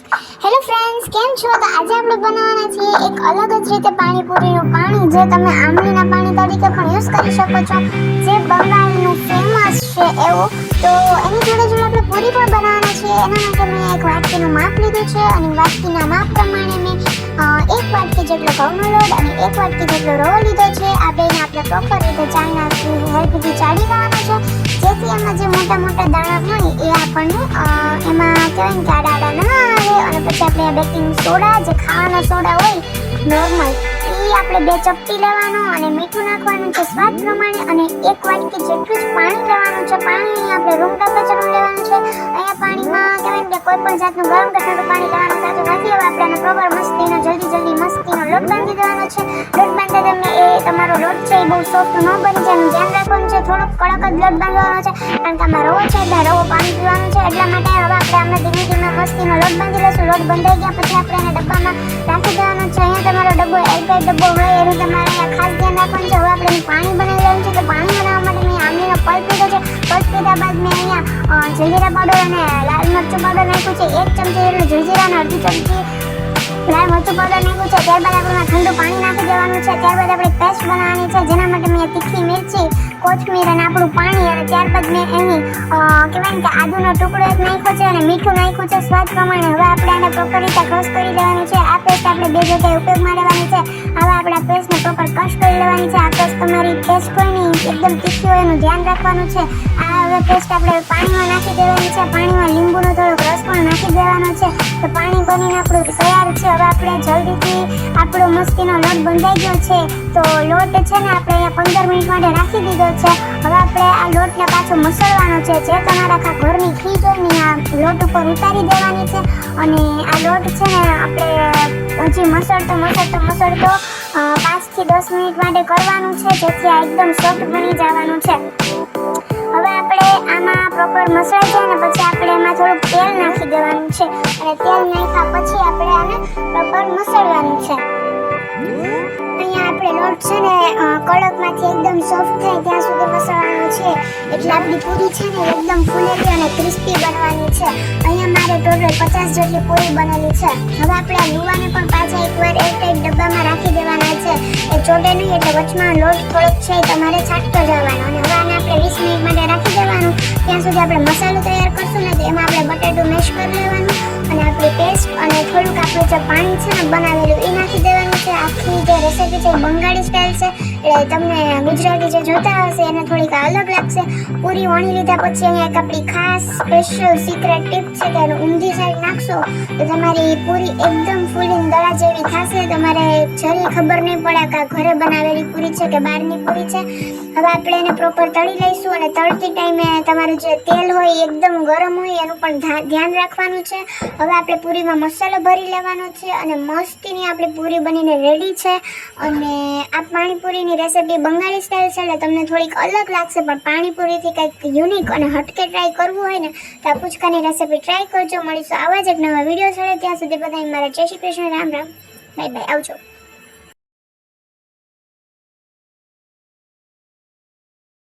Hello friends, કેમ છો? તો આજે આપણે બનાવવાના છીએ એક અલગ જ રીતે પાણીપુરીનું પાણી, જે તમે આંબલીના પાણી તરીકે પણ યુઝ કરી શકો છો, જે બંગાળનું ફેમસ છે એવું. તો એની જોડે આપણે પૂરી પણ બનાવવાના છીએ. એના માટે મેં એક વાટકીનું માપ લીધું છે અને વાટકીના માપ પ્રમાણે મેં એક વાટકી જેટલો ઘઉંનો લોટ અને એક વાટકી જેટલો રવો લીધો છે. આ બેને આપણે પ્રોપર રીતે ચાળના હેલ્પથી ચાળી લેવાનો છે, જેથી એમાં જે મોટા મોટા દાણા હોય એ આપણને એમાં કહેવાય કે આડા ના આવે. અને પછી આપણે બેકિંગ સોડા, જે ખાવાનો સોડા હોય નોર્મલ, એ આપણે 2 ચપટી લેવાનો અને મીઠું નાખવાનું છે સ્વાદ પ્રમાણે, અને એક વાટકી જેટલું જ પાણી લેવાનું છે. પાણી આપણે રૂમ ટેમ્પરેચરનું લેવાનું છે. અહીંયા પાણીમાં કહેવાય કે કોઈ પણ જાતનું ગરમ કે ઠંડુ પાણી લેવાનું થતું નથી. હવે આપણે આને પ્રોપર મસ્તીનો જલ્દી મસ્તીનો લોટ બાંધી દેવાનો છે. લોટ બાંધતા તમને એ તમારો લોટ છે એ બહુ સોફ્ટ ન બની જાય એનું ધ્યાન રાખવાનું છે. થોડોક કડક જ લોટ બાંધવાનો છે, કારણ કે આમાં રવો છે એટલે રવો પાણી પીવાનું છે. એટલા માટે હવે આપણે આમાં ધીમે ધીમે મસ્તીનો લોટ બાંધી લઈશું. લોટ બંધાઈ ગયા પછી આપણે એને ડબ્બામાં રાખી દેવાનો છે. અહીંયા તમારો ડબ્બો એરટાઈટ ડબ્બો હોય એનું તમારે ખાસ ધ્યાન રાખવાનું છે. હવે આપણે પાણી બનાવી લેવાનું છે. તો પાણી બનાવવા માટે મેં આંબલીનો પલ્પ લીધો છે. પલ્પ લીધા બાદ મેં અહીંયા જલજીરા પાવડર અને લાલ મરચું પાવડર નાખ્યું છે. 1 ચમચી જેટલું જલજીરા અને અડધી ચમચી લાલ મરચું પાવડર નાખ્યું છે. ત્યારબાદ આપણે ઠંડુ પાણી નાખી દેવાનું છે. ત્યારબાદ આપણે પેસ્ટ બનાવવાની છે, જેના માટે મેં તીખી મિરચી, કોથમીર અને આપણું પાણી, અને ત્યારબાદ મેં એની કહેવાય કે આદુનો ટુકડો એક નાખ્યો છે અને મીઠું નાખ્યું છે સ્વાદ પ્રમાણે. હવે આપણે આને પ્રોપર રીતે ક્રશ કરી લેવાની છે. આ પેસ્ટ આપણે 2 જગ્યાએ ઉપયોગમાં લેવાની છે. હવે આપણે આ પેસ્ટને પ્રોપર ક્રશ કરી લેવાની છે. આ પેસ્ટ તમારી પેસ્ટ હોય ને એકદમ તીખી હોય એનું ધ્યાન રાખવાનું છે. આ હવે પેસ્ટ આપણે પાણીમાં નાખી દેવાની છે. પાણીમાં લીંબુનો થોડોક રસ પણ નાખી દેવાનો છે. તો પાણી બનીને આપણું તૈયાર છે. હવે આપણે જલ્દીથી આપણો મસ્તીનો લોટ બંધાઈ ગયો છે. તો લોટ છે ને આપણે અહીંયા 15 મિનિટ માટે રાખી દીધો છે. હવે આપણે આ લોટને પાછો મસળવાનો છે. જે તમારા ઘરની ખીજ હોય ને આ લોટ ઉપર ઉતારી દેવાની છે. અને આ લોટ છે ને આપણે હજી મસળતો 5 થી 10 મિનિટ માટે કરવાનું છે, જેથી આ એકદમ સોફ્ટ બની જવાનું છે. હવે આપણે આમાં પ્રોપર મસળાઈ જાય ને પછી આપણે એમાં થોડુંક તેલ નાખી દેવાનું છે, અને તેલ નાખ્યા પછી આપણે આને પ્રોપર મસળવાનું છે. અહીંયા આપણે લોટ છે ને કડકમાંથી એકદમ સોફ્ટ થાય ત્યાં સુધી મસળવાનો છે, એટલે આપણી પૂરી છે ને એકદમ ફૂલેલી અને ક્રિસ્પી બનવાની છે. અહીંયા મારે ટોટલ 50 જેટલી પૂરી બનેલી છે. હવે આપણે આ લુવાને પણ પાછા એકવાર એરટાઈટ ડબ્બામાં રાખી દેવાના છે. એ ચોટે નહીં, એટલે વચમાં લોટ થોડોક છે તમારે છાંટતો જવાનો. અને હવે આને આપણે 20 મિનિટ માટે રાખી દેવાનું. ત્યાં સુધી આપણે મસાલો તૈયાર કરશું ને, તો એમાં આપણે બટેટું મેશ કરી લેવાનું અને આપણી પેસ્ટ અને થોડુંક આપણું જે પાણી છે ને બનાવેલું એ નાખી દેવાનું છે. આખી જે રેસીપી છે બંગાળી સ્ટાઇલ છે, એટલે તમને ગુજરાતી જે જોતા હશે એને થોડીક અલગ લાગશે. પૂરી વણી લીધા પછી અહીંયા એક આપણી ખાસ સ્પેશિયલ સિક્રેટ ટીપ છે કે એનું ઊંધી સાઈડ નાખશો તો તમારી પૂરી એકદમ ફૂલીને દડા જેવી થશે. તમારે જરી ખબર નહીં પડે કે આ ઘરે બનાવેલી પૂરી છે કે બહારની પૂરી છે. હવે આપણે એને પ્રોપર તળી લઈશું, અને તળતી ટાઈમે તમારું જે તેલ હોય એકદમ ગરમ હોય એનું પણ ધ્યાન રાખવાનું છે. હવે આપણે પૂરીમાં મસાલો ભરી લેવાનો છે, અને મસ્તીની આપણી પૂરી બનીને રેડી છે. અને આ પાણીપુરીની રેસીપી બંગાળી સ્ટાઇલ છે, એટલે તમને થોડીક અલગ લાગશે, પણ પાણીપુરીથી કંઈક યુનિક અને હટકે ટ્રાય કરવું હોય ને તો આ પૂચકાની રેસીપી ટ્રાય કરજો. મળીશું આવા જ એક નવા વિડીયો સાથે. ત્યાં સુધી બધાને મારા જય શ્રી કૃષ્ણ, રામ રામ, બાય બાય, આવજો.